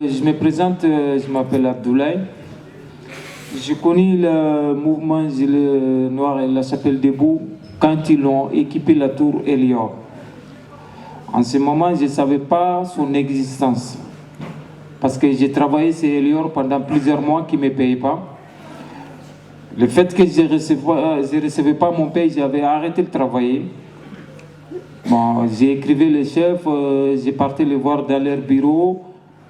Je me présente, je m'appelle Abdoulaye. Je connais le mouvement Gilet Noir et la Chapelle Debout quand ils ont équipé la tour Elior. En ce moment, je ne savais pas son existence. Parce que j'ai travaillé chez Elior pendant plusieurs mois qui ne me payaient pas. Le fait que je ne recevais pas mon paye, j'avais arrêté de travailler. Bon, j'ai écrivé les chefs, j'ai parti les voir dans leur bureau.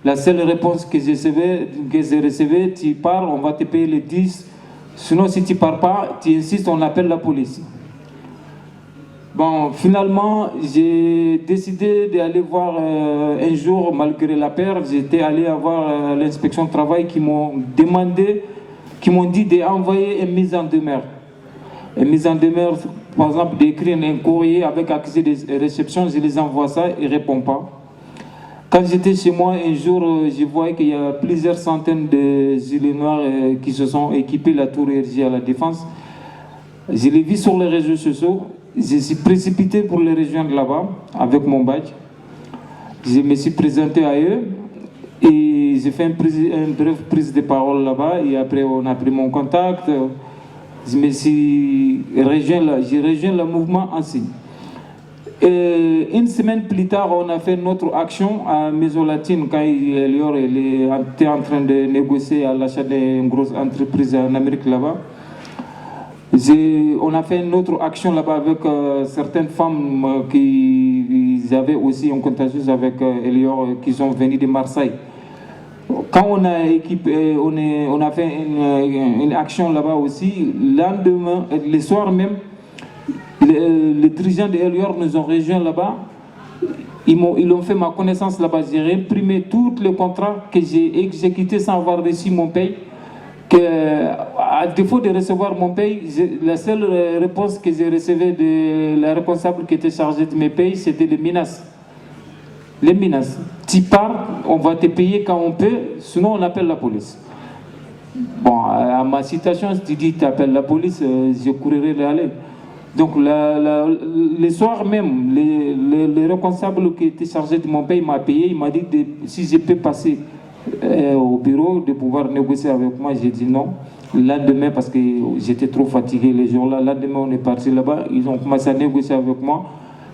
La seule réponse que je recevais, tu pars, on va te payer les 10. Sinon, si tu ne pars pas, tu insistes, on appelle la police. Bon, finalement, j'ai décidé d'aller voir un jour, malgré la peur, j'étais allé voir l'inspection du travail qui m'ont demandé, qui m'ont dit d'envoyer une mise en demeure. Une mise en demeure, par exemple, d'écrire un courrier avec accusé de réception, je les envoie ça, ils ne répondent pas. Quand j'étais chez moi, un jour, je voyais qu'il y a plusieurs centaines de gilets noirs qui se sont équipés la tour RG à la Défense. Je les vis sur les réseaux sociaux. Je suis précipité pour les rejoindre là-bas avec mon badge. Je me suis présenté à eux et j'ai fait une brève prise de parole là-bas. Et après, on a pris mon contact. Je me suis rejoint, j'ai rejoint le mouvement ainsi. Une semaine plus tard, on a fait notre action à Maison Latine quand Elior était en train de négocier à l'achat d'une grosse entreprise en Amérique là-bas. On a fait une autre action là-bas avec certaines femmes qui avaient aussi un contagieuse avec Elior qui sont venues de Marseille. Quand on a équipé, on a fait une action là-bas aussi, lendemain, le soir même, les dirigeants de Elior nous ont rejoints là-bas. Ils ont fait ma connaissance là-bas. J'ai réimprimé tous les contrats que j'ai exécutés sans avoir reçu mon paye. À défaut de recevoir mon paye, la seule réponse que j'ai reçue de la responsable qui était chargée de mes payes, c'était les menaces. Les menaces. Tu pars, on va te payer quand on peut, sinon on appelle la police. Bon, à ma situation, si tu dis que tu appelles la police, je courrai aller. Donc, le soir même, le responsable qui était chargé de mon paye m'a payé. Il m'a dit que si je peux passer au bureau, de pouvoir négocier avec moi. J'ai dit non. Le lendemain, parce que j'étais trop fatigué les jours-là, le lendemain, on est parti là-bas. Ils ont commencé à négocier avec moi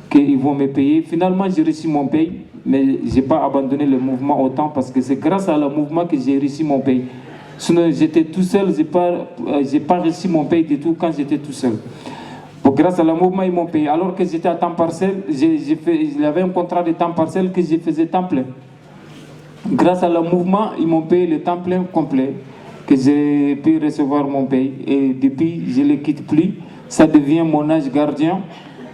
qu'ils vont me payer. Finalement, j'ai reçu mon paye, mais je n'ai pas abandonné le mouvement autant parce que c'est grâce à le mouvement que j'ai reçu mon paye. Sinon, j'étais tout seul, je n'ai pas reçu mon paye du tout quand j'étais tout seul. Grâce à le mouvement, ils m'ont payé. Alors que j'étais à temps partiel, j'avais un contrat de temps partiel que je faisais temps plein. Grâce à le mouvement, ils m'ont payé le temps plein complet, que j'ai pu recevoir mon paye. Et depuis, je ne les quitte plus. Ça devient mon âge gardien.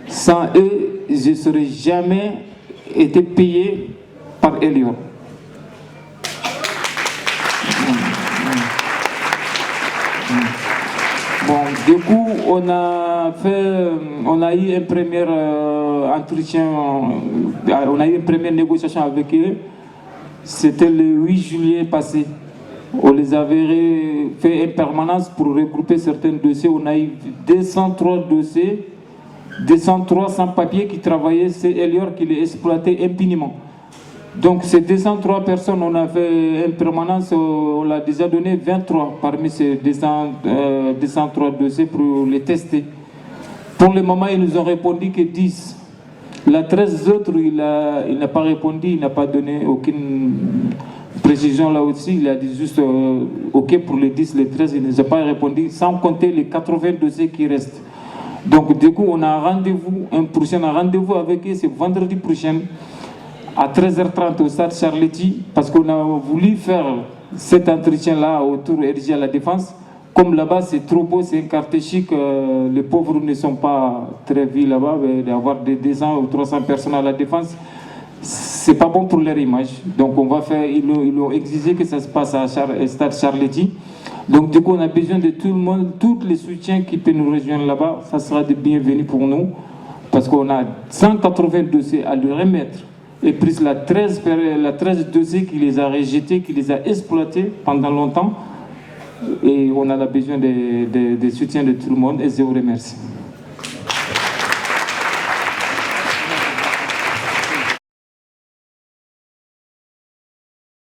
Sans eux, je ne serais jamais été payé par Elior. Bon, du coup, on a eu un premier entretien, on a eu une première négociation avec eux. C'était le 8 juillet passé. On les avait fait une permanence pour regrouper certains dossiers. On a eu 203 dossiers, 203 sans-papiers qui travaillaient, c'est Elior qui les exploitait impunément. Donc ces 203 personnes, on a fait une permanence, on l'a déjà donné 23 parmi ces 203 dossiers pour les tester. Pour le moment, ils nous ont répondu que 10. La 13 autres, il n'a pas répondu, il n'a pas donné aucune précision là aussi. Il a dit juste OK pour les 10, les 13, il ne nous a pas répondu, sans compter les 80 dossiers qui restent. Donc du coup, on a un prochain rendez-vous avec eux, c'est vendredi prochain, à 13h30 au stade Charletti, parce qu'on a voulu faire cet entretien-là autour RG à la Défense. Comme là-bas, c'est trop beau, c'est un quartier chic, les pauvres ne sont pas très vus là-bas, d'avoir des 200 ou 300 personnes à la Défense, c'est pas bon pour leur image. Donc on va faire, ils ont exigé que ça se passe à stade Charletti. Donc du coup, on a besoin de tout le monde, tous les soutiens qui peuvent nous rejoindre là-bas, ça sera de bienvenus pour nous, parce qu'on a 180 dossiers à lui remettre. Et plus la 13 dossiers qui les a rejetés, qui les a exploités pendant longtemps. Et on a besoin de soutien de tout le monde et je vous remercie.